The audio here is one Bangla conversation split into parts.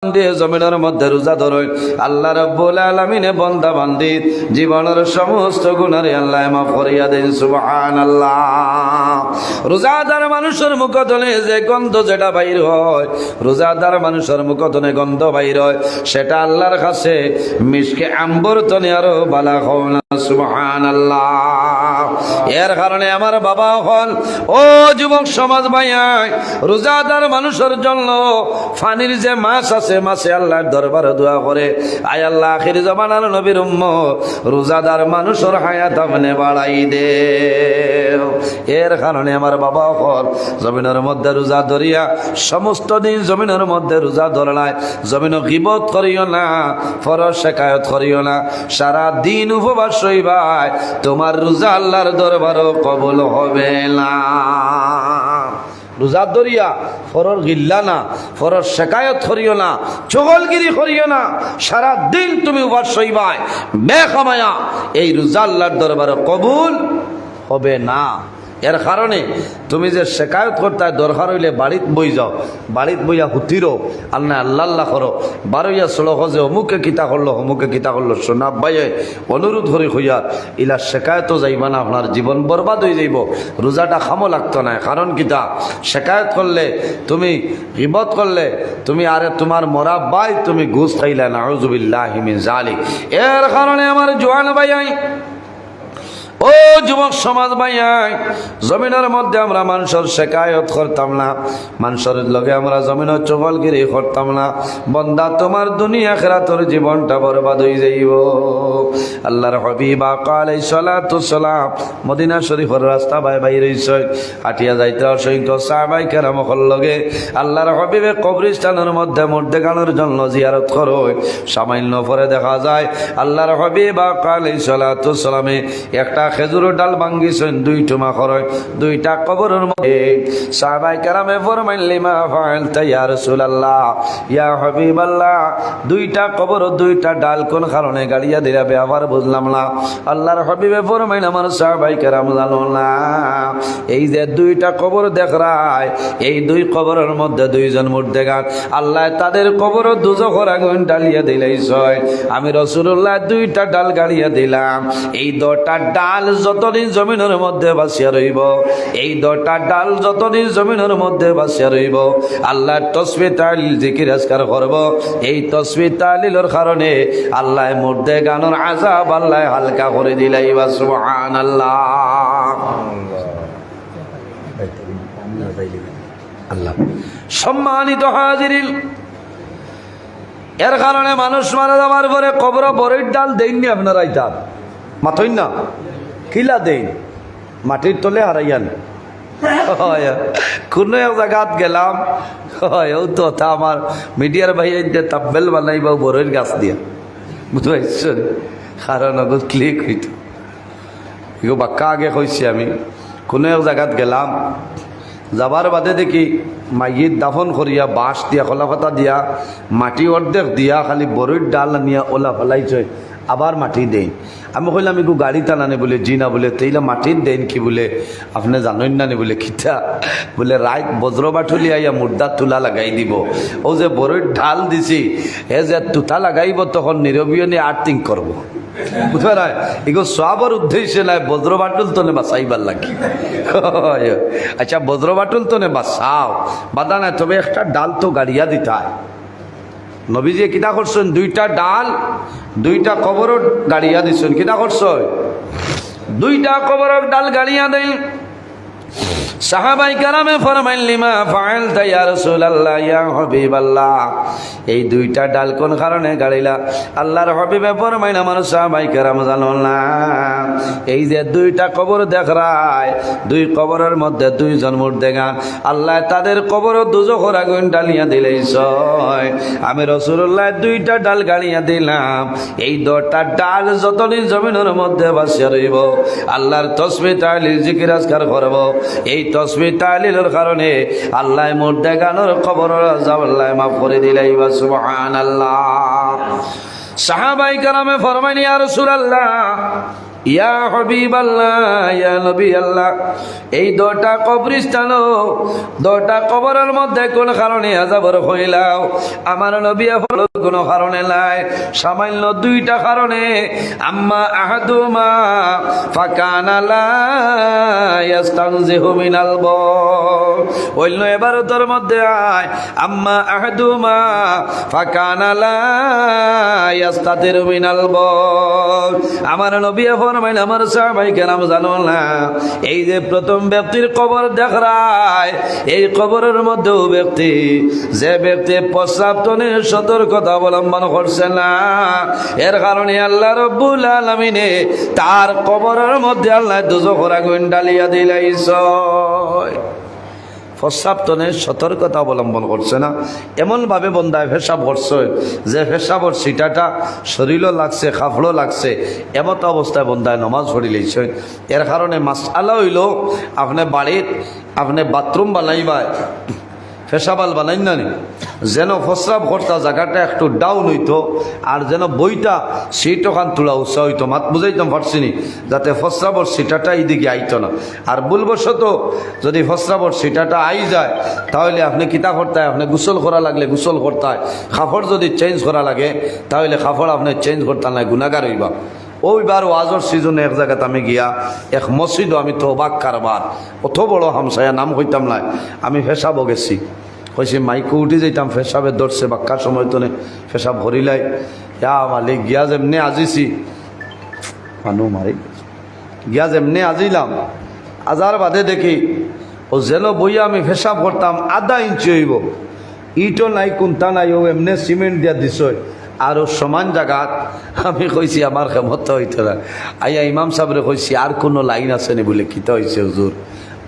জমিনের মধ্যে রোজা ধরো আল্লাহ রাব্বুল আলামিনে বান্দা বান্দি জীবনের সমস্ত গুনাহ আল্লাহ মাফ করিয়া দেন সুবহানাল্লাহ। রোজাদার মানুষের মুখতনে যে গন্ধ যেটা বাইর হয়, রোজাদার মানুষের মুখতনে গন্ধ বাইর হয়, সেটা আল্লাহর কাছে মিশকে আম্বর তনে আরো বালা হওয়া সুবহানাল্লাহ। এর কারণে আমার বাবা হল ও যুবক সমাজ ভাইয়াই, রোজাদার মানুষের জন্য ফানির যে মাছ আছে, মাছে আল্লাহর দরবারে দোয়া করে, আয় আল্লাহ আখির জামানার নবীর উম্মত রোজাদার মানুষের হায়াত আপনি বাড়াই দে। এর কারণে আমার বাবা হল জমিনের মধ্যে রোজা ধরিয়া সমস্ত দিন জমিনের মধ্যে রোজা ধরলায় জমিন গীবত করিও না, ফরজ শিকায়ত করিও না, সারা দিন উপবাস রইবাই, তোমার রোজা আল্লাহর দরবারও কবুল হবে না। রোজা ধরিয়া ফরর গিল্লা না, ফরর শিকায়ত করিও না, চগলগিরি করিও না, সারা দিন তুমি উপবাস রইবাই বেখামায়া, এই রোজা আল্লাহর দরবারে কবুল হবে না। এর কারণে তুমি যে শিকায়ত করতে দরকার হইলে বাড়িত বই যাও, বাড়িত বইয়া হুতিরো আল্লাহ আল্লাহ আল্লাহ করো, বারইয়া চলক যে অমুকে কিতা করলো অমুকে কিতা করলো, সোনা ভাইয়ে অনুরোধ করি হইয়া ইলা শিকায়তও যাইবা না, আপনার জীবন বরবাদ হয়ে যাইব, রোজাটা খামো লাগতো না। কারণ কিতা, শিকায়ত করলে তুমি গীবত করলে তুমি আরে তোমার মরা ভাই তুমি ঘুষ খাইলে, নাউযুবিল্লাহি মিন যালিক। এর কারণে আমার জওয়ান ভাইয়াই ও যুবক সমাজ ভাইয়াই, জমিনের মধ্যে আমরা মানুষের শিকায়ত করতাম না, মানুষের লগে আমরা জমিনের চগলগিরি করতাম না, বন্দা তোমার দুনিয়া আখিরাতের জীবনটা বরবাদ হয়ে যাইব। আল্লাহর হাবিব আলাইহিস সালাতু সালাম মদিনা শরীফের রাস্তা বাইর হইছে, হাঁটিয়া যাইতে অসংখ্য সাহাবায়ে কেরামের লগে আল্লাহর হাবিবে কবরস্থানের মধ্যে মুর্দেগানের জন্য জিয়ারত করো। সামান্য পরে দেখা যায় আল্লাহর হাবিব আলাইহিস সালাতু সালামে একটা খেজুরের ডাল ভাঙ্গিছেন, দুই টুমা খরচ, দুইটা কবরের মধ্যে সাহাবায়ে কেরামে ফরমাইলেন লিমা ফাআলতা ইয়া রাসূলুল্লাহ ইয়া হাবিবাল্লাহ, দুইটা কবর দুইটা ডাল কোন কারণে গাড়িয়া দিলা আবার বুঝলাম না। আল্লাহর হাবিবে ফরমাইলেন আমার সাহাবায়ে কেরাম জানো না, এই যে দুইটা কবর দেখরায়, এই দুই কবরের মধ্যে দুইজন মুর্দেগান, আল্লাহ তাদের কবর দুজখের আগুন ডালিয়া দিলাইছে, আমি রাসূলুল্লাহ দুইটা ডাল গাড়িয়া দিলাম, এই দুটা ডাল যতদিন জমিনের মধ্যে বাসিয়া রইব, এই দুটা ডাল যতদিন জমিনের মধ্যে বাসিয়া রইব, আল্লাহর তাসবিহ তাহলিল জিকির আজকার করব, এই তাসবিহ তাহলিলের কারণে আল্লাহ মুর্দেগানের আযাব আল্লাহ হালকা করে দিলাইবা সুবহানাল্লাহ। আল্লাহ সম্মানিত হাজিরিন, এর কারণে মানুষ মারা যাওয়ার পরে কবর বড়ির ডাল দেননি আপনারা, ইটা মাথই না কিলা দেন মাটির তলে হারাইয়ান। কোন এক জায়গাত গেলাম, তো আমার মিডিয়ার ভাই তাব্বেল বানাইবা বড়ির গাছ দিয়া, বুঝতে পারছেন, কারণ আগত ক্লিক হইত এগো বাক্কা আগে কইছি আমি। কোনো এক জায়গাত গেলাম, যাবার বাদে দেখি মাইয়ের দাফন করিয়া বাঁশ দিয়া কলা পাতা দিয়া মাটি অর্ধেক দিয়া খালি বড়ির ডাল নিয়ে ওলা ফেলাইছে, আবার মাটি দেন। আমি কইলাম এগু গাড়ি টানানে বলে, জি না বলে, তেইলা মাটির দেন কি বলে আপনি জানেন না বলে, খিতা বলে রাইত বজ্র বাঠুলি আইয়া মুর্দার তুলা লাগাই দিব, ও যে বড়ির ঢাল দিছি এ যে তুতা লাগাইব তখন নিরবিয়নে আর্থিং করবো, বুঝবে না, এগো সবার উদ্দেশ্যে নাই, বজ্র বাটুল তো নে বাঁচাইবার লাগে। আচ্ছা বজ্র বাটুল তো নে বাঁচাও বাধা নাই, তবে একটা ডাল তো গাড়িয়া দিতে হয়। নবীজি কিতা করছেন, দুইটা ডাল দুইটা কবর গাড়িয়া দিচ্ছেন, কিতা করছেন, দুইটা কবর ডাল গাড়িয়া দেন। সাহাবায়ে কেরামে ফরমাইলেন লিমা ফাআলতা ইয়া রাসূলুল্লাহ ইয়া হাবিবাল্লাহ, এই দুইটা ডাল কোন কারণে গাড়িলা? আল্লাহর হাবিবে ফরমাইলেন আমার সাহাবায়ে কেরাম জানো না, এই যে দুইটা কবর দেখরায়, দুই কবরের মধ্যে দুইজন মুর্দেগান, আল্লাহ তাদের কবর দুজখের আগুন ডালিয়া দিলাইছে, আমি রাসূলুল্লাহ দুইটা ডাল গাড়িয়া দিলাম, এই দুটা ডাল যতদিন জমিনের মধ্যে বাসিয়া রইব আল্লাহর তাসবিহ তাহলিল জিকির আজকার করব, এই তাসবিহ তাহলিলের কারণে আল্লাহ মুর্দেগানের কবর আযাব আল্লাহ মাফ করে দিলাইবা সুবহানাল্লাহ। সাহাবায়ে কেরামে ফরমাইলেন ইয়া রাসূলুল্লাহ ইয়া হাবিবাল্লাহ, ইয়া নবী আল্লাহ, এই দুটা কবরস্থান, দুটা কবরের মধ্যে কোন কারণে আযাবর হইলাও? আমার নবী বলল কোন কারণে নাই, সামান্য দুইটা কারণে। আম্মা আহাদুমা ফাকানা লা ইস্তানজিহু মিনাল বাল, অন্য ইবারতের মধ্যে আয় আম্মা আহাদুমা ফাকানা লা ইস্তাতিরু মিনাল বাল। আমার নবী ফরমাইলেন, আমার সাহাবায়ে কেরাম জানো না, এই যে প্রথম ব্যক্তির কবর দেখায়, এই কবরের মধ্যেও ব্যক্তি, যে ব্যক্তি প্রস্রাবতনের সতর্কতা অবলম্বন করছে না, এর কারণে আল্লাহ রব্বুল আলামিনে তার কবরের মধ্যে আল্লাহ দোজখের আগুন ডালিয়া দিলাইছে। প্রস্রাবতনের সতর্কতা অবলম্বন করছে না, এমনভাবে বন্দায় পেশাব করছে যে পেশাবর সিটাটা শরীরও লাগছে, কাপড়ও লাগছে, এমত অবস্থায় বন্দায় নমাজ পড়ি লইছে। এর কারণে মাসআলা হইল, আপনি বাড়ির আপনি বাথরুম বানাইবা, পেশাবাল বানাই না, যেন প্রস্রাব কর্তা জায়গাটা একটু ডাউন হইতো, আর যেন বইটা সিট ওখান তোলা উৎসাহ হইতো। মাত বুঝাইতাম পারছিনি, যাতে প্রস্রাবর সিটাটা এইদিকে আইতো না। আর ভুলবশত যদি প্রস্রাবর সিটাটা আই যায়, তাহলে আপনি কিতা করতে হয়, আপনি গোসল করা লাগলে গোসল করতে হয়, কাপড় যদি চেঞ্জ করা লাগে তাহলে কাপড় আপনি চেঞ্জ করতে নাই, গুনাহগার হইবা। ওইবার ওয়াজর সিজনে এক জায়গাতে আমি গিয়া এক মসজিদও আমি তো অবাক কারবার, অত বড় হামসায়া, নাম হইতাম নাই, আমি পেশাবও গেছি, কইছি মাইকো উঠি যাইতাম, পেশাবে ধরছে বাক্কার সময় তো পেশাব ভরিলাই, ইয়া মালিক গিয়া যেমনে আজিছি মানুষ মারি গিয়া যেমনে আজিলাম, আজার বাদে দেখি ও যেন বইয়া আমি পেশাব করতাম আধা ইঞ্চি হইব, ইটও নাই কোনটা নাই, ও এমনি সিমেন্ট দিয়া দিছ আর ও সমান জায়গাত। আমি কইছি আমার ক্ষমত হইতো না, আইয়া ইমাম সাহেবরে কইছি আর কোনো লাইন আছে নি? বলে কিতা হয়েছে হুজুর?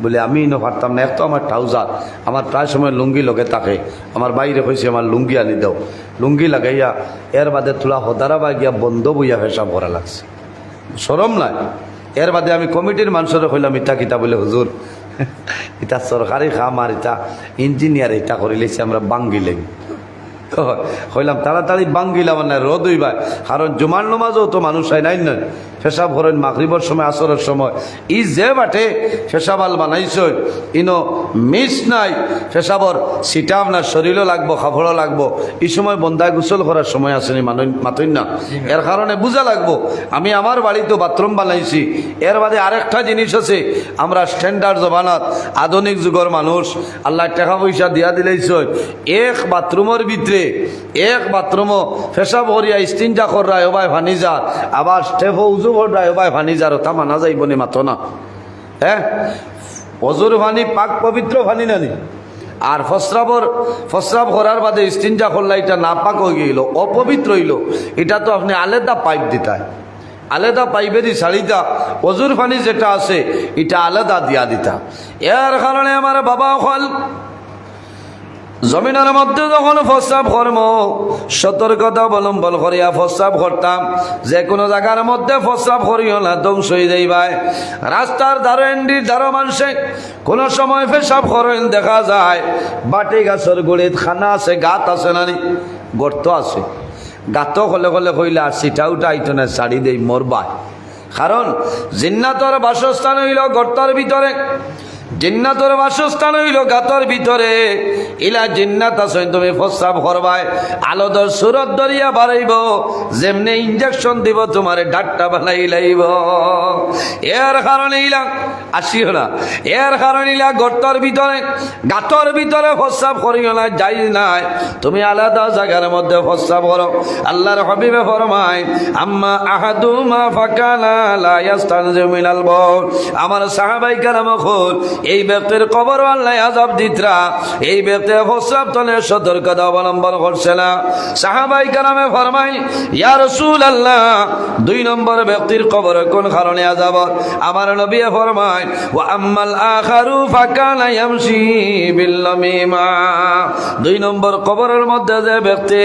বলে আমি ইনো পারতাম না, এক তো আমার ট্রাউজার, আমার প্রায় সময় লুঙ্গি লগে থাকে, আমার বাইরে কইছি আমার লুঙ্গি আনি দাও, লুঙ্গি লাগাইয়া এর বাদে তোলা হদারা বা গিয়া বন্ধ বইয়া পেশাব করা লাগছে, শরম নাই। এর বাদে আমি কমিটির মানুষের কইলাম ইটা কিতা? বলে হুজুর ইটা সরকারি কাম, আর ইটা ইঞ্জিনিয়ার ইটা করে লেছি আমরা বাঙ্গি লেগে। কইলাম তাড়াতাড়ি বাঙ্গিলাম না, রোদ হইবা, কারণ জুমার নমাজও তো মানুষ হয় নাই না, পেশাব করেন মাগরিবের সময়, আসরের সময়, ই যে বাটে পেশাবাল বানাইছ ইনো মিস নাই, পেশাবর সিটা আপনার শরীরও লাগবো, কাপড়ও লাগবো, এই সময় বন্দায় গোসল করার সময় আসেনি মাতইন না। এর কারণে বুঝা লাগবো, আমি আমার বাড়িতে বাথরুম বানাইছি। এর বাদে আরেকটা জিনিস আছে, আমরা স্ট্যান্ডার্ড জমানাত আধুনিক যুগের মানুষ, আল্লাহ টাকা পয়সা দিয়া দিলেইছ, এক বাথরুমের ভিতরে এক বাথরুমও পেশাব করিয়া ইস্তিনজা কররা ওবাই ভানি যার, আবার স্টেফও উজু কররা ওবাই ভানি যার, তা মানা যাইব নি? মাতো না। হ্যাঁ, অজুর ভানি পাক পবিত্র ভানি নানি, আর প্রস্রাব করার বাদে ইস্তিনজা করলা এটা না পাক হয়ে গেল, অপবিত্র হইল, এটা তো আপনি আলাদা পাইপ দিতায়, আলাদা পাইপেরই শাড়িটা, অজুর পানি যেটা আছে এটা আলাদা দিয়া দিতা। এর কারণে আমার বাবা হল জমিনের মধ্যে যখন প্রস্রাব কর্ম সতর্কতা অবলম্বন করিয়া প্রস্রাব করতাম, যে কোনো জায়গার মধ্যে প্রস্রাব করিও না, ধ্বংস হয়ে যাইবাই। রাস্তার ধারে এন্ডির ধারো মানুষে কোনো সময় পেশাব করেন দেখা যায়, বাটি গাছের গুড়িত খানা আছে, গাত আছে নানি, গর্ত আছে, গাত হলে হলে কইলে আর সিটা উঠা আইতো না, শাড়ি দেই মরবা। কারণ জিন্নাতর বাসস্থান হইল গর্তর ভিতরে, জিন্নাতর বাসস্থান হইল গাতর ভিতরে, ইলা জিন্নাত আছে, তুমি প্রস্রাব করবাই, আলোদর সুরত দরিয়া বাড়াইব, যেমনি ইঞ্জেকশন দিব তোমারে ডাক্তার বানাই লাইব। এর কারণে ইলা আসিও না, এর কারণে ইলা গর্তর ভিতরে গাতর ভিতরে প্রস্রাব করিও না, যাই নাই, তুমি আলাদা জায়গার মধ্যে প্রস্রাব করো। আল্লাহর হাবিবে ফরমায়, আম্মা আহাদুমা ফাকানা লা ইয়াস্তানজিউ মিনাল বাউল। আমার সাহাবায়ে কেরাম কল, এই ব্যক্তির কবর আল্লাহ আযাব দিতরা, এই ব্যক্তি প্রস্রাব তনের সতর্কতা অবলম্বন করছে না। সাহাবায়ে কেরামে ফরমায়, ইয়া রাসূলুল্লাহ, 2 নম্বর ব্যক্তির কবর কোন কারণে আযাব? আমার নবী ফরমায়, ওয়া আম্মাল আখারু ফাকানা ইয়ামশি বিল লামিমা। 2 নম্বর কবরের মধ্যে যে ব্যক্তি,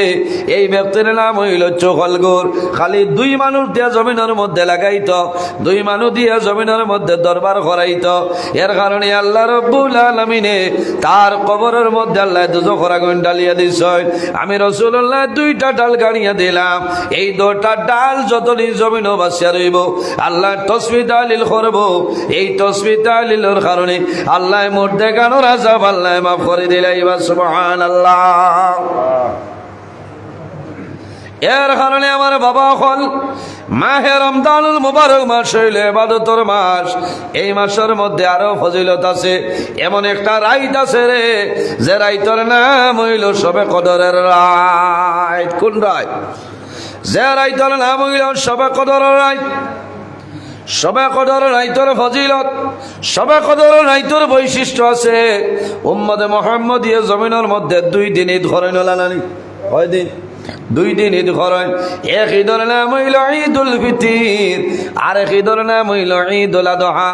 এই ব্যক্তির নাম হইল চোখলগুর, খালি 2 মানুষ দিয়া জমিনের মধ্যে লাগাইতো, 2 মানুষ দিয়া জমিনের মধ্যে দরবার করাইতো। এর কারণে আল্লাহ রব্বুল আলামিনে তার কবরের মধ্যে আল্লাহ দুজখের আগুন ডালিয়া দিছেন। আমি রাসূলুল্লাহ দুইটা ডাল গাড়িয়া দিলাম, এই দুইটা ডাল যতদিন জমিন বাসিয়া রইব আল্লাহ তসবিহ তাহলিল করব। এই তসবিহ তাহলিলের কারণে আল্লাহ মোর দেখানোর আযাব আল্লাহ মাফ করে দিলাই। সুবহানাল্লাহ। এর কারণে আমার বাবা হল মাহে রমজানুল মুবারক মাস হইল ইবাদতের মাস। এই মাসের মধ্যে আরো ফজিলত আছে, এমন একটা রাইত আছে রে, যে রাইতের নাম হইল শবে কদরের রাইত। কোন রাইত? যে রাইতের নাম হইল শবে কদরের রাইত। শবে কদর রাইতের ফজিলত, শবে কদর রাইতের বৈশিষ্ট্য আছে। উম্মতে মুহাম্মদিয়া জমিনের মধ্যে 2 দিন ঈদ করেন লানানি। কয় দিন? 2 দিন ঈদ করেন। এক ঈদের নাম হইল ঈদুল ফিতর, আর এক ঈদের নাম হইল ঈদুল আযহা।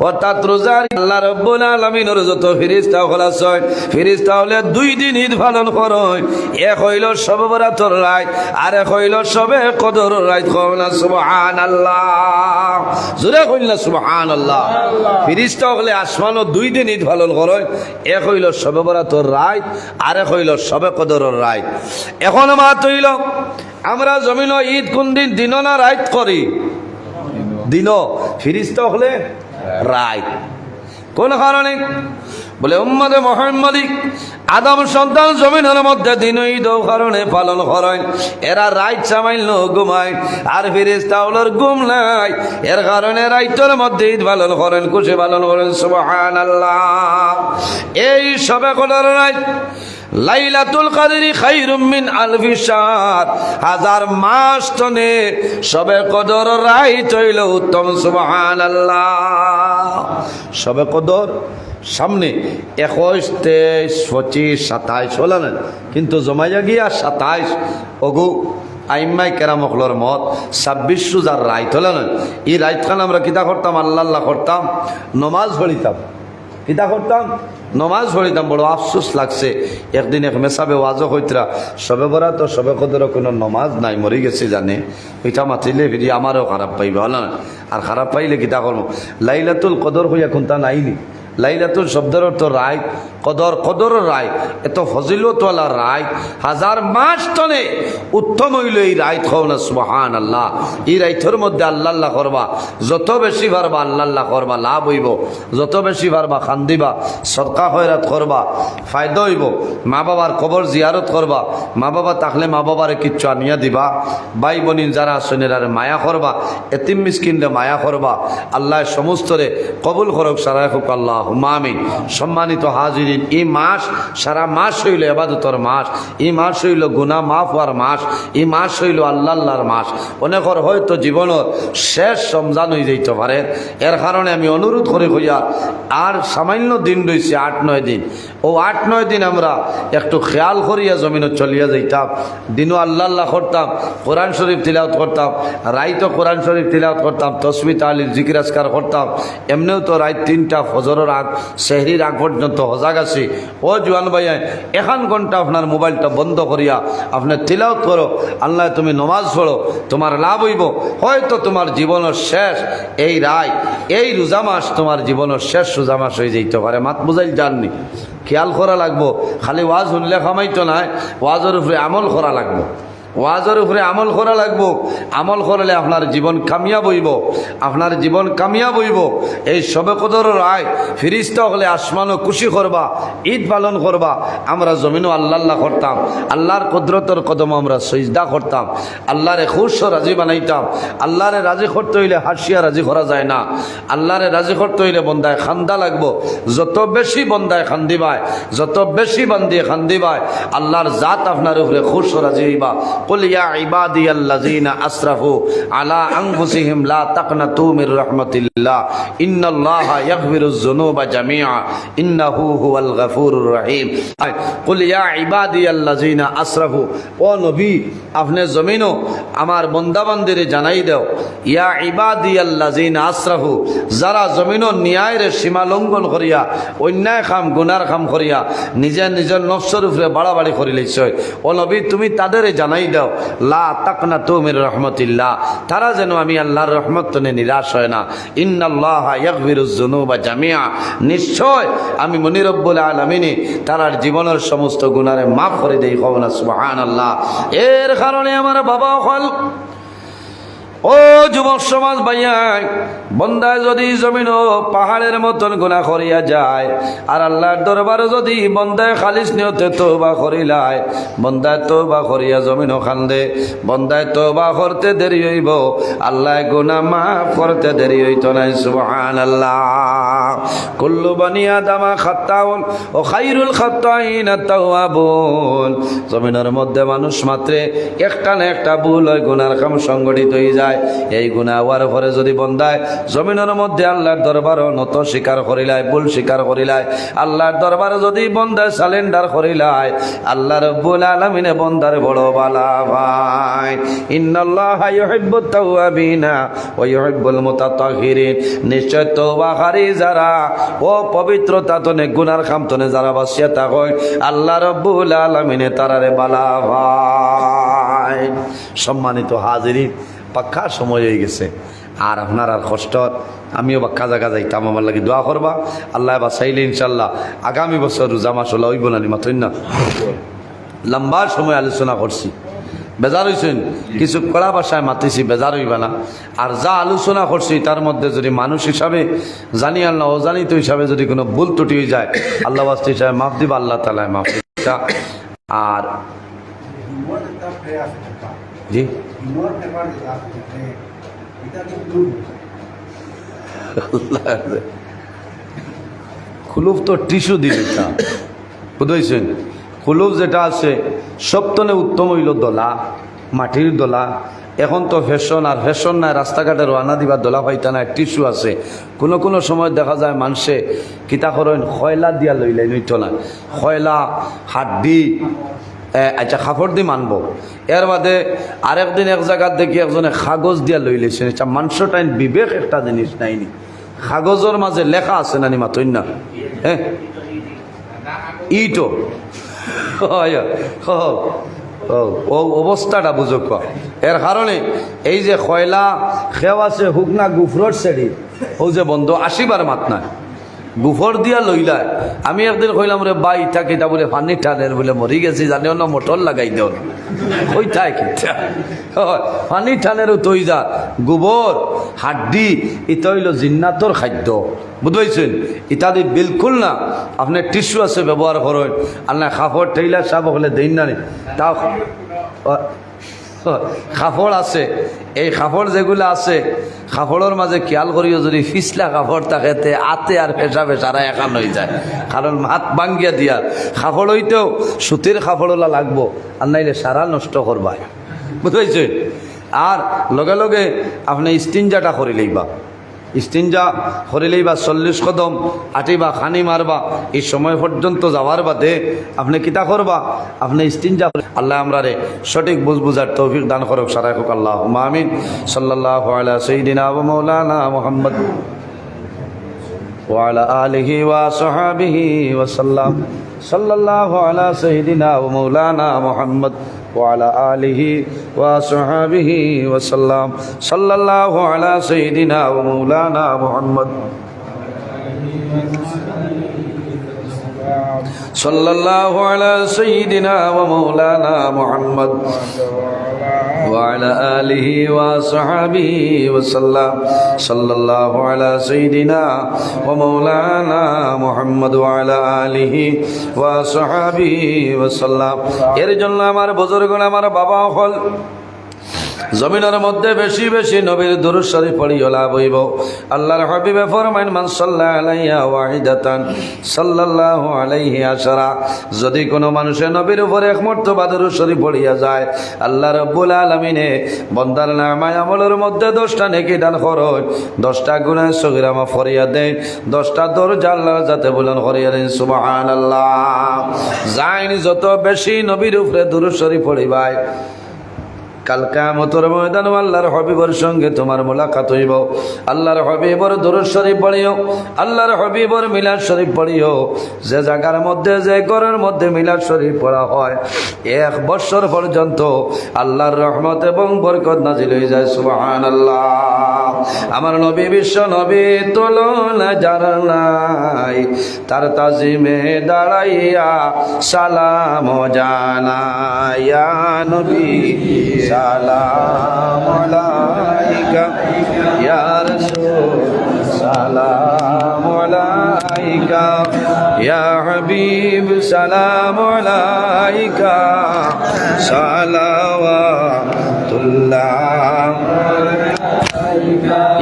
অর্থাৎ রোজার আল্লাহ রাব্বুল আলামিনের যত ফেরেশতা হল আছে, ফেরেশতা হলে 2 দিন ঈদ পালন করেন। এক হইল শবে বরাতের রাত, আর এক হইল শবে কদরের রাত। কওনা সুবহানাল্লাহ, জোরে কইলা সুবহানাল্লাহ। ফেরেশতা হলে আসমানও 2 দিন ঈদ পালন করেন। এক হইল শবে বরাতের রাত, আর এক হইল শবে কদরের রাত। এখন মাত হইল আমরা জমিন ঈদ কোন দিন, দিন না রাত করি? দিন। ফেরেশতা হলে রাত। কোন কারণে? বলে উম্মতে মুহাম্মদী আদম সন্তান জমিনের মধ্যে দিন ঈদ কারণে পালন করেন। এরা রাত সামাইল ঘুমায়, আর ফেরেশতা হলোর ঘুম নাই, এর কারণে রাইতের মধ্যে ঈদ পালন করেন, খুশি পালন করেন। সুবহানাল্লাহ। এই শবে কদর রাত লাইলাতুল কদরি খায়রুম মিন আলফি শাহর, 1000 মাস তনে শবে কদর রাত হইল উত্তম। সুবহানাল্লাহ। শবে কদর সামনে 21, 23, 25, 27 হল না, কিন্তু জমাইয়া গিয়া 27 অগু আইম্মাই কেরামকলর মত 26 রোজার রাইত হল না। এই রাইতখান আমরা কিতা করতাম? আল্লাহ করতাম, নমাজ পড়িতাম। কিতা করতাম? নমাজ পড়িতাম। বড় আফসোস লাগছে, একদিন এক মেসাবে ওয়াজও হইতরা শবে বরাত ও শবে কদরের কোনো নমাজ নাই, মরি গেছে জানে। ওইটা মাতিলে ফিরি আমারও খারাপ পাইবে, হল না? আর খারাপ পাইলে কিতা করবো? লাইলাতুল কদর হইয়া কোনটা নাইনি। লাইলাতুল শব্দের অর্থ রায়, কদর কদরের রায়, এত ফজিলতওয়ালা রায়, 1000 মাস তনে উত্তম হইল এই রায়। খাওনা সুবহানাল্লাহ। এই রাইতের মধ্যে আল্লাহ করবা, যত বেশি পারবা আল্লাহ করবা, লাভ হইব। যত বেশি পারবা খান্দিবা, সদকা খয়রাত করবা, ফায়দা হইব। মা বাবার কবর জিয়ারত করবা, মা বাবা থাকলে মা বাবারে কিচ্ছু আনিয়া দিবা। ভাই বোনিন যারা আছেন এরারে মায়া করবা, এতিম মিসকিনরে মায়া করবা। আল্লাহ সমস্তরে কবুল করক, সারাই হোক আল্লাহ আমিন। সম্মানিত হাজিরিন, এই মাস সারা মাস হইল ইবাদতের মাস, এই মাস হইল গুনাহ মাফ হওয়ার মাস, এই মাস হইল আল্লাহর মাস। অনেকের হয়তো জীবনের শেষ রমজান হয়ে যাইতে পারে। এর কারণে আমি অনুরোধ করে হইয়া আর সামান্য দিন রয়েছে 8-9 দিন, ও 8-9 দিন আমরা একটু খেয়াল করিয়া জমিনে চলিয়া যাইতাম। দিনও আল্লাহ করতাম, কোরআন শরীফ তিলাওয়াত করতাম, রাইতো কোরআন শরীফ তিলাওয়াত করতাম, তসবিহ তাহলিল জিকির আজকার করতাম। এমনিও তো রাত 3টা ফজরের আগ সেহরির আগ পর্যন্ত হজাগ আছি। ও জোয়ান ভাইয়া, 1 ঘন্টা আপনার মোবাইলটা বন্ধ করিয়া আপনার তিলাওয়াত করো, আল্লাহ তুমি নমাজ পড়ো, তোমার লাভ হইব। হয়তো তোমার জীবনের শেষ এই রায়, এই রোজা মাস তোমার জীবনের শেষ রোজা মাস হয়ে যাইতে পারে। মাত বুঝাইল জাননি, খেয়াল করা লাগবো। খালি ওয়াজ শুনলে খামাইতো নাই, ওয়াজের উপরে আমল করা লাগবো। ওয়াজের উপরে আমল করা লাগবো। আমল করলে আপনার জীবন কামিয়াব হইব, আপনার জীবন কামিয়াব হইব। এই শবে কদরের রায় ফিরিস্তা হলে আসমানও খুশি করবা, ঈদ পালন করবা। আমরা জমিনও আল্লাহ করতাম, আল্লাহর কুদরতের কদম আমরা সজদা করতাম, আল্লাহরে খুশ রাজি বানাইতাম। আল্লাহরে রাজি করতে হইলে হাসিয়া রাজি করা যায় না, আল্লাহরে রাজি করতে হইলে বন্দায় খান্দা লাগবো। যত বেশি বন্দায় খান্দিবায়, যত বেশি বান্দিয়ে খান্দিবায়, আল্লাহর জাত আপনার উপরে খুশ রাজি হইবা। قل يا عبادي الذين اسرفوا على انفسهم لا تقنطوا من رحمة الله ان الله يغفر الذنوب جميعا انه هو الغفور الرحيم قل يا عبادي الذين اسرفوا ও নবী আপনি জমিনও আমার বান্দা বান্দিরে জানাই দাও, ইয়া ইবাদিয়াল্লাযিনা আসরাফু, যারা জমিনও ন্যায়ের সীমা লঙ্ঘন করিয়া অন্যায় কাম গুনার কাম করিয়া নিজের নিজের নফসের উপরে বাড়াবাড়ি করি লইছে। ও নবী তুমি তাদের জানাই দাও, লা তাকনাতু মির রাহমাতিল্লাহ, তারা যেন আমি আল্লাহর রহমত থেকে নিরাশ হয় না। ইন্নাল্লাহা ইয়াগফিরুজ যুনুবা জামিআ, নিশ্চয় আমি মনি রব্বুল আলামিন তারার জীবনের সমস্ত গুনাহে মাফ করে দেই। কও না সুবহানাল্লাহ। এর কারণে আমার বাবা হল, ও যুবক সমাজ ভাইয়া, বন্দায় যদি জমিন ও পাহাড়ের মতন গুনাহ করিয়া যায়, আর আল্লাহর দরবারে যদি বন্দায় খালিস নিয়তে তওবা করিলায়, বন্দায় তওবা করিয়া জমিন ও খান্দে, বন্দায় তওবা করতে দেরি হইব, আল্লাহ গুনাহ মাফ করতে দেরি হইতো না। সুবহানাল্লাহ। কুল্লু বনি আদামা খাত্তাউন ও খায়রুল খাত্তাইনা তাওয়াবুন, জমিনের মধ্যে মানুষ মাত্রে একটা না একটা ভুল হয়, গুনার কাম সংগঠিত হয়ে যায়। এই গুনাহ হওয়ার পরে যদি বন্দায় জমিনের মধ্যে আল্লাহর দরবারে নত স্বীকার করিলায়, ভুল স্বীকার করিলায়, আল্লাহর দরবারে যদি বন্দায় সালেন্ডার করিলায়, আল্লাহ রাব্বুল আলামিনে বন্দার বড় বালা ভাই। ইন্নাল্লাহা ইউহিব্বুত তাওয়াবিনা ওয়া ইউহিব্বুল মুতাতাহহিরিন, নিশ্চয় তওবাকারী যারা ও পবিত্রতা তনে গুনার কাম তনে যারা বাসিয়া থাকে, আল্লাহ রাব্বুল আলামিনে তারারে বালা ভাই। সম্মানিত হাজিরিন, পাক্কা সময় হয়ে গেছে, আর আপনার আর কষ্ট, আমিও বা কাজা যাইতাম, আমার লাগে দোয়া করবা। আল্লাহ বা চাইলে ইনশাল্লাহ আগামী বছর রোজা মাস হলে হইব না, মাত্রই না। লম্বা সময় আলোচনা করছি, বেজার হয়েছেন, কিছু কড়া ভাষায় মাতিছি, বেজার হইবা না। আর যা আলোচনা করছি তার মধ্যে যদি মানুষ হিসাবে জানি আল্লাহ অজানিত হিসাবে যদি কোনো ভুল ত্রুটি হয়ে যায়, আল্লাহ বাস্তি হিসাবে মাফ দিবা, আল্লাহ তাআলা মাফ দিবা। আর জি খুলুফ তো টিস্যু দিলিতা বুঝেছেন, খুলুফ যেটা আছে সপ্তনে উত্তম হইল দোলা, মাটির দোলা। এখন তো ফ্যাশন, আর ফ্যাশন নাই, রাস্তাঘাটে রওনা দিবা দোলা পাইতা নাই, টিস্যু আছে। কোনো কোনো সময় দেখা যায় মানুষে কিতা করেন, খয়লা দিয়া লইলেন, নইতো না খয়লা হাড্ডি, আচ্ছা কাপড় দিয়ে মানব। এর বাদে আরেকদিন এক জায়গার দেখি একজনে কাগজ দিয়া লই লেছেন। আচ্ছা মানুষের টাইম বিবেক একটা জিনিস নাইনি, কাগজের মাঝে লেখা আছে নানি মাতই না, হ্যাঁ ইটো ও অবস্থাটা বুঝক। এর কারণে এই যে খয়লা খেও আছে হুকনা গুফরর সেড়ি, ও যে বন্ধ আসিবার মাত না, গুফর দিয়া লইলায়। আমি একদিন কইলাম রে বাই থাকে এটা বলে পানি টানের বলে মরি গেছি, জানিও না মোটর লাগাই দেও ওই থাই কিটা পানি টানেরও তৈ যা গোবর হাড্ডি, এটা হইল জিন্নাতর খাদ্য, বুঝবেছেন। ইত্যাদি বিলকুল না। আপনি টিস্যু আছে ব্যবহার করেন, আর না কাপড় ঠেইলা সাব হলে দিন না, তাও কাপড় আছে, এই কাপড় যেগুলো আছে কাপড়ের মাঝে খেয়াল করিও যদি ফিসলা কাপড় থাকে তে আতে আর পেশা পেশারা একান হয়ে যায়, কারণ হাত ভাঙ্গিয়া দিয়া কাপড় হইতেও সুতির কাপড়ওয়ালা লাগবো, আর নাইলে সারা নষ্ট করবাই, বুঝেছেন। আর লগে লগে আপনি স্টিনজাটা করি লইবা, স্টিনজা করিলেই বা 40 কদম আটিবা খানি মারবা, এই সময় পর্যন্ত যাওয়ার বাদে আপনি কিতা করবা, আপনি স্টিনজা। আল্লাহ আমরা রে সঠিক বুঝার তৌফিক দান করুক, সারাই হোক আল্লাহ আমিন। সাল্লাল্লাহু আলা সাইয়্যিদিনা ওয়া মাওলানা মুহাম্মদ ওয়া আলা আলিহি ওয়া সাহবিহি ওয়া সাল্লাম। সাল্লাল্লাহু আলা সাইয়্যিদিনা ওয়া মাওলানা মুহাম্মদ وعلى آله وصحبه وسلم. صلى الله على سيدنا ومولانا محمد صلى الله على سيدنا ومولانا محمد وعلى آله وصحبه وسلم. صلى الله على سيدنا ومولانا محمد وعلى آله وصحبه وسلم. এর জন্য আমার বুজুর্গগণ, আমার বাবা হল জমিনের মধ্যে বেশি বেশি নবীর দুরূদ শরীফ পড়িও লাভ হইব। আল্লাহর হাবিবে ফরমাইন, মান সাল্লাল্লাহু আলাইহি ওয়াহিদাতান সাল্লাল্লাহু আলাইহি আশরা। যদি কোনো মানুষের নবীর উপরে এক মর্তবা দুরূদ শরীফ পড়িয়া যায়, আল্লাহ রাব্বুল আলামিনে বান্দার নামায় আমলের মধ্যে 10টা নেকি দান করেন, 10টা গুনাহ সগীরা মাফ করিয়া দেন, 10টা দরজা আল্লাহর যাতে বুলন্দ করিয়া দেন। সুবহানাল্লাহ। যাইনি যত বেশি নবীর উপরে দুরূদ শরীফ পড়িবাই, কাল কিয়ামতের ময়দানে আল্লাহর হাবিবের সঙ্গে তোমার মোলাকাত হইব। আল্লাহর হাবিবের দরুদ শরীফ পড়িও, আল্লাহর হাবিবের মিলাদ শরীফ পড়িও। যে জায়গার মধ্যে, যে ঘরের মধ্যে মিলাদ শরীফ পড়া হয় 1 বছর পর্যন্ত আল্লাহর রহমত এবং বরকত নাজিল হয়ে যায়। সুবহানাল্লাহ। আমার নবী বিশ্ব নবী তুলনা যার নাই, তার তাজিমে দাঁড়াইয়া সালাম জানাই। ইয়া নবী সালাম আলাইকা, ইয়া রাসূল সালাম আলাইকা, ইয়া হাবিব সালাম আলাইকা, সালাওয়াতুল্লাহ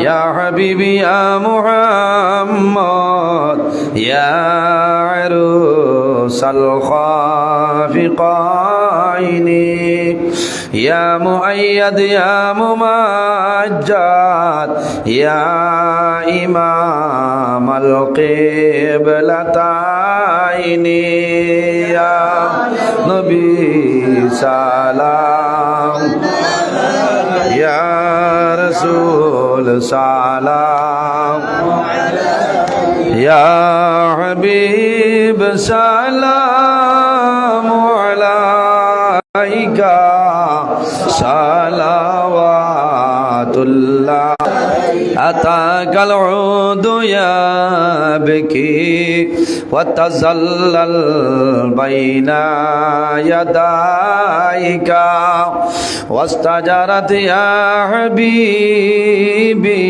ইয়া হাবিবি ইয়া মুহাম্মদ, ইয়া আরুসাল খাফিকাইনি, ইয়া মুআইয়াদ ইয়া মুমাজ্জাদ, ইয়া ইমামাল কিবলাতাইনি, ইয়া নবী সালাম, ইয়া রাসূল সালাম, ইয়া হাবিব সালাম আলাইকা, সালাওয়াতুল্লাহ। আতাকাল উদু ইয়াবকি ওয়া তাযাল্লাল বাইনা ইয়াদাইকা, ওয়াস্তাজারাত ইয়া হাবিবি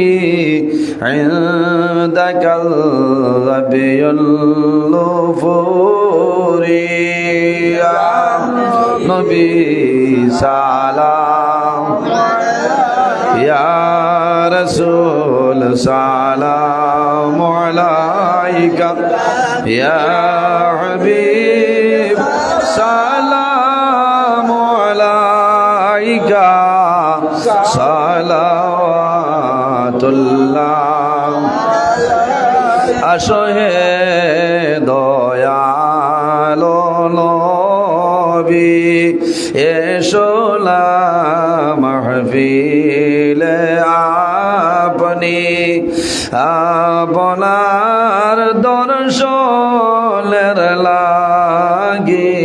ইনদাকাল রাবিয়ুল লুফুরি, ইয়া নবী সালাম, ইয়া রাসূল সালাম আলাইকা, ইয়া হাবিব সালাম আলাইকা, সালাওয়াতুল্লাহ। আসো হে দয়ালো নবী, এসো না মাহফিলে আপনি, আপনার দর্শনের লাগি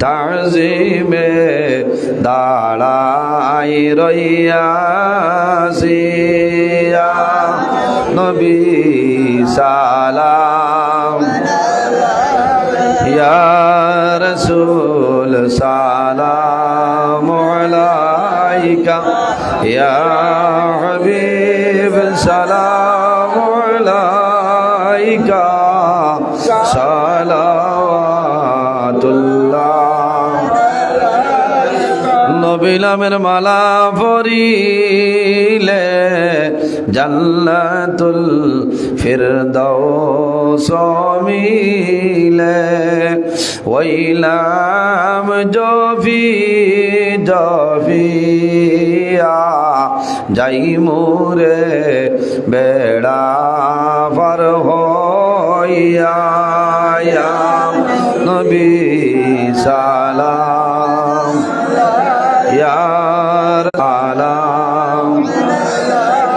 তাজিমে দাঁড়াই রইয়াছি। ইয়া নবী সালাম, ইয়া রাসূল সালাম আলাইকা, ইয়া হাবিব সালাম আলাইকা, সালাওয়াতুল্লাহ। নবী নামের মালা পরিলে জান্নাতুল ফিরদাউস মিলে, ওইলাম জফি জফিয়া যাই মোরে বেড়া পার হইয়া, ইয়া নবী সালাম, ইয়া সালাম,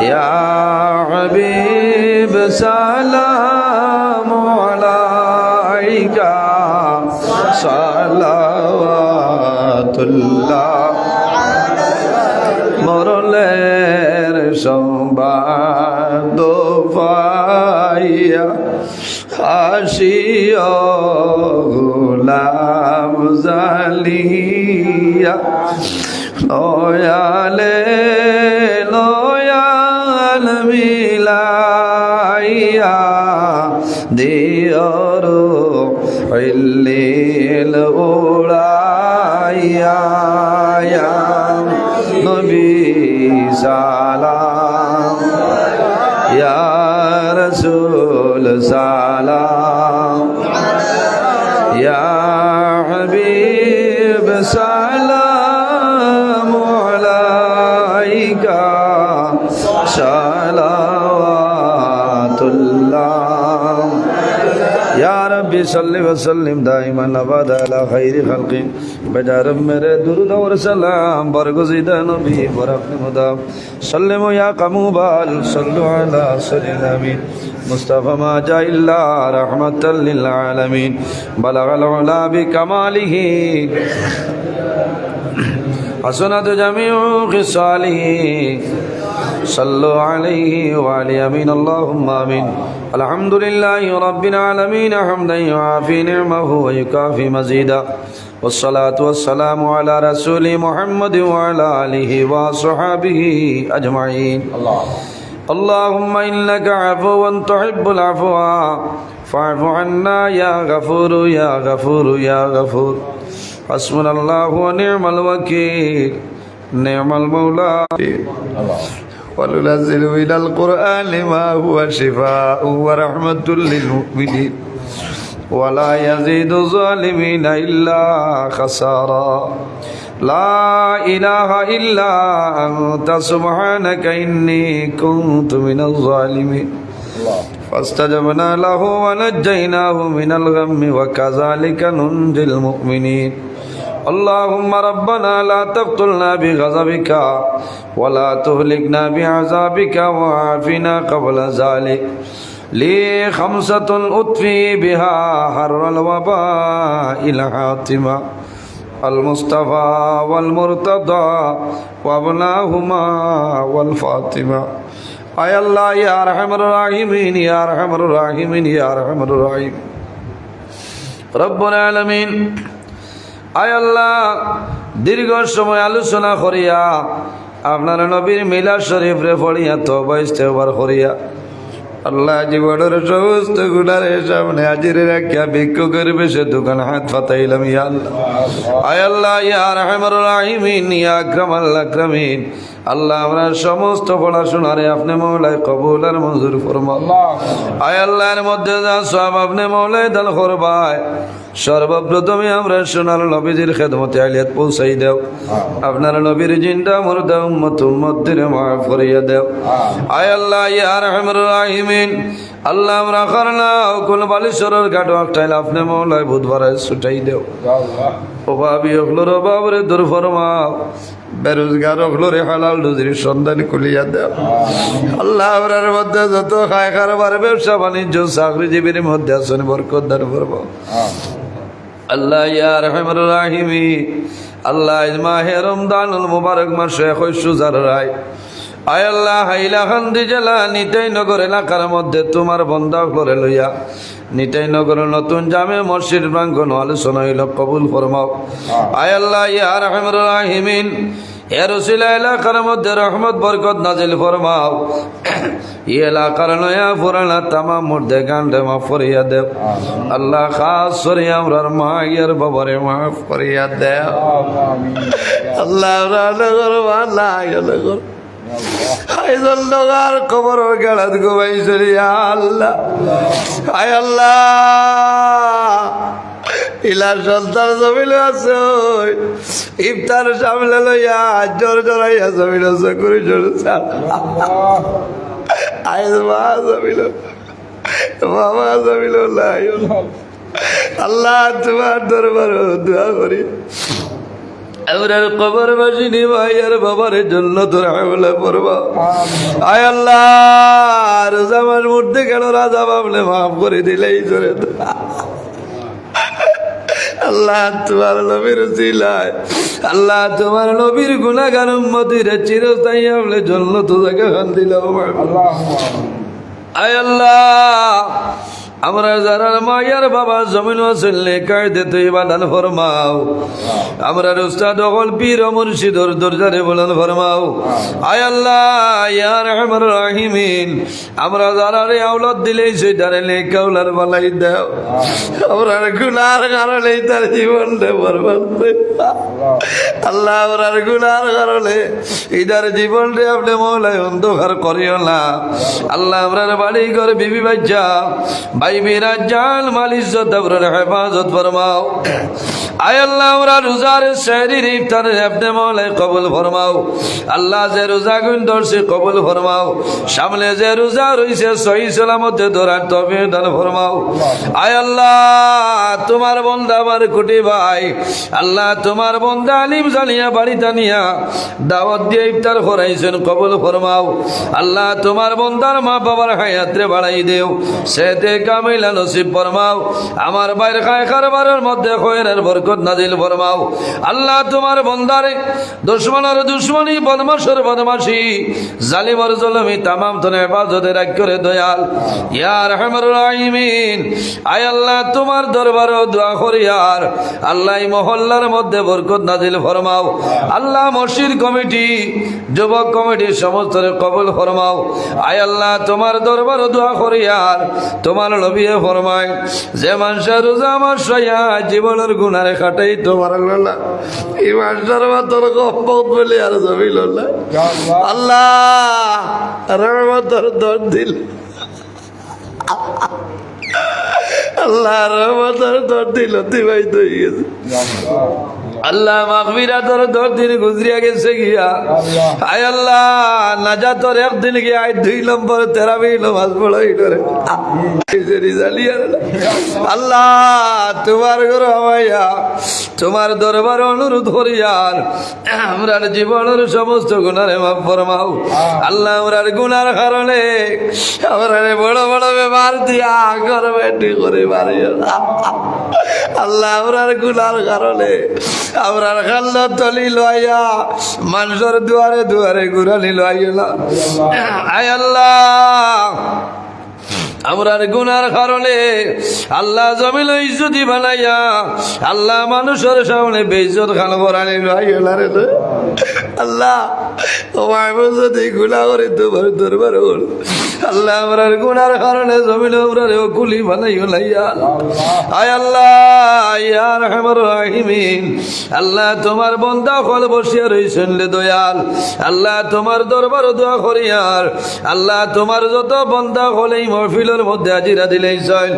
ইয়া হাবিব সালাম আলাইকা, সালাওয়াতুল্লাহ। মরলের সংবাদ পাইয়া হাসিয়া গোলাম জালিয়া, নয়ালে নয়াল মিলাইয়া দিয়র ইল্লিল উড়াইয়া, ইয়া নবী সালাম, ইয়া রাসূল সালাম, ইয়া হাবিব সালাম আলাইকা, সালাওয়াতুল্লাহ। ইয়া রাব্বি صل وسلم دائما ابدا على خير خلق بجار میرے درود اور سلام برگزیدہ نبی پر اپنے مدام سلموا یا قموبال صلوا على سيدنا الامين مصطفى ما جاء الا رحمة للعالمين بلغ العلا بكماله حسنت جميع خصاله صلوا عليه وعلى امين اللهم امين الحمد لله رب العالمين حمدا يعافي نعمه ويكافي مزيدا والصلاة والسلام على رسول محمد وعلى آله وصحبه أجمعين اللهم إنك عفو تحب العفو فاعف عنا يا غفور يا غفور يا غفور حسبنا الله ونعم الوكيل نعم المولى وننزل من القرآن ما هو شفاء ورحمة للمؤمنين ولا يزيد الظالمين إلا خسارا لا إله إلا أنت سبحانك إني كنت من الظالمين فاستجبنا له ونجيناه من الغم وكذلك ننجي المؤمنين اللهم ربنا لا تقتلنا بغضبك ولا تهلكنا بعذابك وعافنا قبل ذلك لي خمسة أطفي بها حر الوباء الحاتمة المصطفى والمرتضى وابناهما والفاطمة أي الله يا أرحم الراحمين يا أرحم الراحمين يا أرحم الراحمين رب العالمين আয় আল্লাহ দীর্ঘ সময় আলোচনা করিয়া আপনার নবীর মিলাদ শরীফ রে পড়িয়া তওবা ইস্তেগফার করিয়া আল্লাহ জীবনের সমস্ত গুনার সামনে হাজির রাখিয়া ভিক্ষুকের বেশে দোকান হাত পাতাইলাম ইয়া আল্লাহ আয় আল্লাহ ইয়া আরহামার রাহিমিন ইয়া আকরামাল আকরামিন আল্লাহ আমরা সমস্ত পড়াশোনারে আপনি মওলাই কবুল আর মঞ্জুর ফরমাও আয় আল্লাহর মধ্যে যা সওয়াব আপনি মওলাই দান করবাই সর্বপ্রথমে আমরা সোনার নবীজির খেদমতে আলিয়াত পৌঁছাই দেও আপনার নবীর জিন্দা মুর্দা উম্মত উম্মতের মাফ করিয়া দেও আয় আল্লাহ ইয়া আরহামার রাহিমিন আল্লাহ আমরা করনা কোন বালিশরের গাটো একটাইল আপনি মওলাই বুধবারে ছুটাই দেও অভাবী হলোর অভাবরে দূর ফরমাও বেরোজগার হলোরে হালাল রুজির সন্ধান খুলিয়া দেও আল্লাহ আমরার মধ্যে যত খায় কারবার ব্যবসা বাণিজ্য চাকরিজীবীর মধ্যে আছেন বরকত দান ফরমাও আল্লাহ ইয়া আরহামার রাহিমিন আল্লাহ মাহে রমজানুল মুবারক মাসে খুশুজার রায় আয় আল্লাহ হাইলাকান্দি জেলা নিতাই নগর এলাকার মধ্যে তোমার বন্ধা করে লইয়া নিতাই নগর নতুন জামে মসজিদ প্রাঙ্গণ আলোচনা হইল কবুল ফরমাও আয় আল্লাহ ইয়া আরহামার রাহিমিন এর উসিলা এলাকার মধ্যে রহমত বরকত নাজিল ফরমাও এই এলাকার নয়া পুরানা তামাম মুর্দে গান্ডে মাফ করিয়া দেও আল্লাহ খাস করে আমরার মা ইয়ার বাবারে মাফ করিয়া দেও আল্লাহ নগর বালা নগর হাইজলনগর কবর গেলাত গোবাই সরিয়া আল্লাহ আয় আল্লাহ ইলার সন্তান জমিল আছে ইফতার সামলে লইয়া জোর জড়াইয়া জমিল চকুরি জোর আইজ মা জমিল বাবা জমিল নাই আল্লাহ তোমার দরবার দোয়া করি আমরার কবর বাসিনী ভাইয়ার বাবার জন্য তোর হামলা পড়বা আয় আল্লাহ রোজা মাস মধ্যে কেন রাজা বাবলে মাফ করে দিলেই জোরে আল্লাহ তোমার নবীর উসিলায় আল্লাহ তোমার নবীর গুনাহগার উম্মতের চিরস্থায়ী আমলে জান্নাত জায়গা খান দিলাও আয় আল্লাহ আমরা যারা মায়ার বাবা জমিন আসলে কায়দে তুই বাদান ফরমাও আমরা উস্তাদ অকল পীর মুর্শিদর দরজারে বলেন ফরমাও আয় আল্লাহ ইয়া আরহামার রাহিমিন আমরা যারা রে আওলাদ দিলেই সেটারে লেখাউলার বালাই দাও আমরা গুনার কারণে তার জীবনটা বরবাদ আল্লাহ আমরা গুনার কারণে ইদার জীবনটা আপনি মওলাই অন্ধকার করিও না আল্লাহ আমরা বাড়ি ঘর বিবি বাচ্চা গায়বী রাজ্জাল মাল ইজ্জত আবরুর হেফাজত ফরমাও। আয় আল্লাহ আমরা রোজার সেহরির ইফতারের আপনি মওলা কবুল ফরমাও। আল্লাহ যে রোজা গুণ ধরছে কবুল ফরমাও। সামনে যে রোজা রইছে সহি সালামতে ধরার তৌফিক দান ফরমাও। আয় আল্লাহ তোমার বান্দা আমার কোটি ভাই, আল্লাহ তোমার বান্দা আলিম জানিয়া বাড়িতে নিয়া দাওয়াত দিয়ে ইফতার করাইছেন কবুল ফরমাও। আল্লাহ তোমার বান্দার মা বাবার হায়াতে বাড়াই দেও, সেতে কামিলা নসিব ফরমাও। আমার বাইর খায় কারবারের মধ্যে খয়রের বরকত নাজিল ফরমাও। আল্লাহ তোমার বান্দারে দুশমনের দুশমনি বদমাশের বদমাশি জালিমর জলমি তামাম তনে হেফাজতে রাখ করে দয়াল ইয়া আরহামার রাহিমিন। আয় আল্লাহ তোমার দরবারে দোয়া করি আর আল্লাহ এই মহল্লার মধ্যে বরকত নাজিল ফরমাও। আল্লাহ মসজিদ কমিটি যুবক কমিটি সমস্ত কবুল ফরমাও। আয় আল্লাহ তোমার দরবারে দোয়া করি আর তোমার নবী ফরমায় যে মানুষের রোজা আমার সয়া জীবনের গুনারে কাটাই তোমার আল্লাহ এই মানুষের তোর গপ্পত বলে আর জমিল আল্লাহ রহমতের দর দিল, আল্লাহ রহমতের দর দিল অতিবাহিত হয়ে গেছে। আল্লাহ মাগফিরাতের 10 দিন গুজরিয়া গেছে গিয়া। আয় আল্লাহ নাজাতের 1 দিন গিয়া 2 নম্বর তেরাবি নামাজ পড়াই করে আল্লাহ তোমার ঘর আমাইয়া তোমার দরবারে অনুরোধ করি আর আমরার জীবনের সমস্ত গুনারে মাফ ফরমাও। আল্লাহ আমরার গুনার কারণে আমরার বড় বড় বেমার দিয়া ঘর বেটি করে মারি আল্লাহ আমরার গুনার কারণে আমরার খাল্লা তলি লইয়া মানুষের দুয়ারে দুয়ারে ঘুরানি লইয়া। আয় আল্লাহ আমরার গুনার কারণে আল্লাহ জমিন ইজ্জতি বানাইয়া আল্লাহ মানুষের সামনে বেইজ্জত খান করানি লইয়া রে আল্লাহ তোমার যদি গুনাহ করে তোমার দরবার হল আল্লাহ আমরার গুনার কারণে জমিন আমরারে কুলি বানাইও লাইয়া। আয় আল্লাহ ইয়া আরহামার রাহিমিন। আল্লাহ তোমার বান্দা হল বসিয়া রইছেন রে দয়াল, আল্লাহ তোমার দরবার দোয়া করি আর আল্লাহ তোমার যত বান্দা হল এই মাহফিলের মধ্যে হাজিরা দিলেইছেন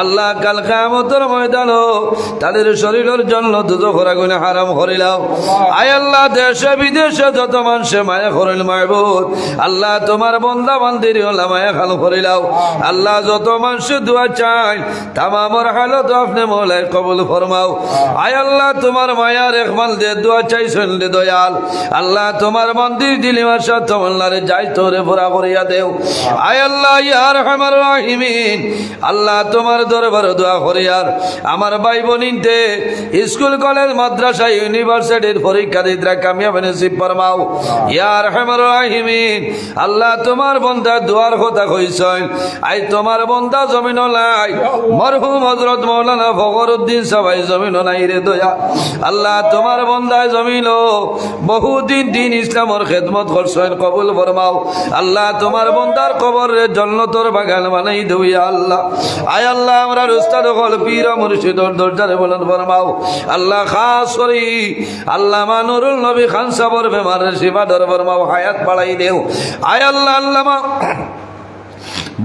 আল্লাহ কাল কিয়ামতের ময়দানও তাদের শরীরের জন্য দুজখের আগুন হারাম করিলাও। আয় আল্লাহ দেশে বিদেশে যত মানুষে মায়া করিল মাহবুব আল্লাহ তোমার বান্দা বান্দির হলা মায়া খাল করিলাও। আল্লাহ যত মানুষে দোয়া চাই তামামর হালত আপনি মওলায় কবুল ফরমাও। আয় আল্লাহ তোমার মায়ার একমাল দে দোয়া চাইছেন রে দয়াল, আল্লাহ তোমার মন্দির দিলিমার সাথে তোমার যাই তোরে ভরা করিয়া দেও। আয় আল্লাহ ইয়া আরহামার রাহিমিন। আল্লাহ তোমার দরবার দোয়া করি আর আমার ভাই বোনিনতে স্কুল কলেজ মাদ্রাসা ইউনিভার্সিটির পরীক্ষা দিতরা কামিয়াব নসিব ফরমাও ইয়া আরহামার রাহিমিন। আল্লাহ তোমার বান্দা দুয়ার কথা কইছেন আই তোমার বান্দা জমিন নাই মরহুম হযরত মাওলানা ফখরুদ্দিন সবাই জমিন নাই রে দয়া। আল্লাহ তোমার বান্দায় জমিন বহুদিন দিন ইসলামের খেদমত করছেন কবুল ফরমাও। আল্লাহ তোমার বান্দার কবরের জান্নাতের বাগান বানাই দেও ইয়া আল্লাহ। আয় আল্লাহ আমরা উস্তাদ হল পীর মুর্শিদর দরজারে বলেন ফরমাও। আল্লাহ খাস করি আল্লাহ নুরুল নবী খান সাবর বেমারের সেবা দর ফরমাও, হায়াত বাড়াই দেও। আয় আল্লাহ আল্লামা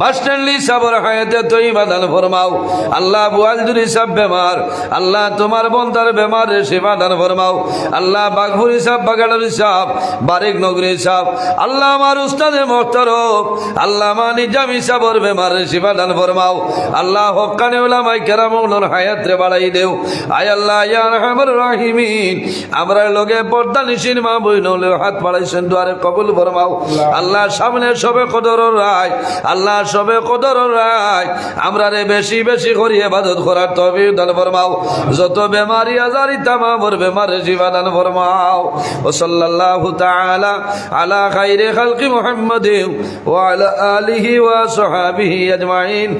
বাসস্ট্যান্ডলি সাবর হায়াতে তৈবা দান ফরমাও। আল্লাহ বুয়ালদুরি সাব বেমার আল্লাহ তোমার বন্দার বেমার সেবা দান ফরমাও। আল্লাহ বাগপুরি সাহ বাগাড়ি সাহ বারিক নগরী সাহ আল্লাহ আমার উস্তাদে মোহতারম আল্লাহ মানি জামি সাবর বেমার সেবা দান ফরমাও। আল্লাহ হক্কানে উলামায়ে কেরামুল হায়াত রে বাড়াই দেও। আয় আল্লাহ ইয়া আরহামার রাহিমিন। আমরা লগে পর্দা নিশিন মা বইনলে হাত বাড়াইছেন দুয়ারে কবুল ফরমাও। আল্লাহ সামনে সবে কদর রায় আল্লাহ সবে কদর রায় আমরা রে বেশি বেশি করি ইবাদত করার তৌফিক দান ফরমাও। যত বেমারি আজারি তামামর বেমারে শিফা দান ফরমাও। ও সাল্লাল্লাহু তাআলা আলা খাইরি খালকি মুহাম্মাদিন ওয়া আলা আলিহি ওয়া সাহবিহি আজমাইন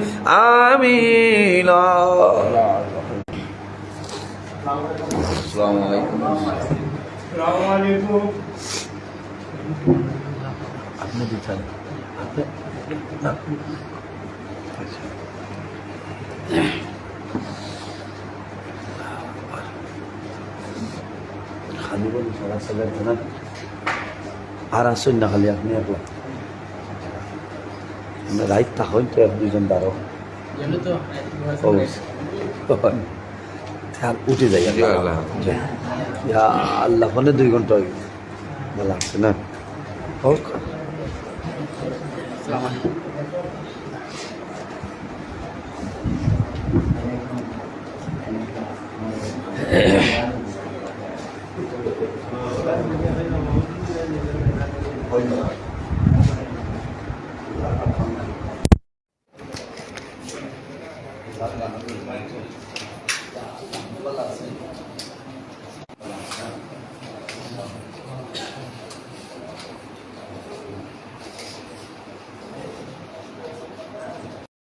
আমিন। আসসালামু আলাইকুম। আসসালামু আলাইকুম। আপনি দিছেন খালি বলি সারা সালের জন্য আর আসুন না খালি আপনি একলা রাইট থাকুন তো এক দুজন দাঁড়ো উঠে যাই জি, আল্লাহ। ইয়া আল্লাহ ফোনে 2 ঘন্টা হয়ে গেছে। ভালো লাগছে না হোক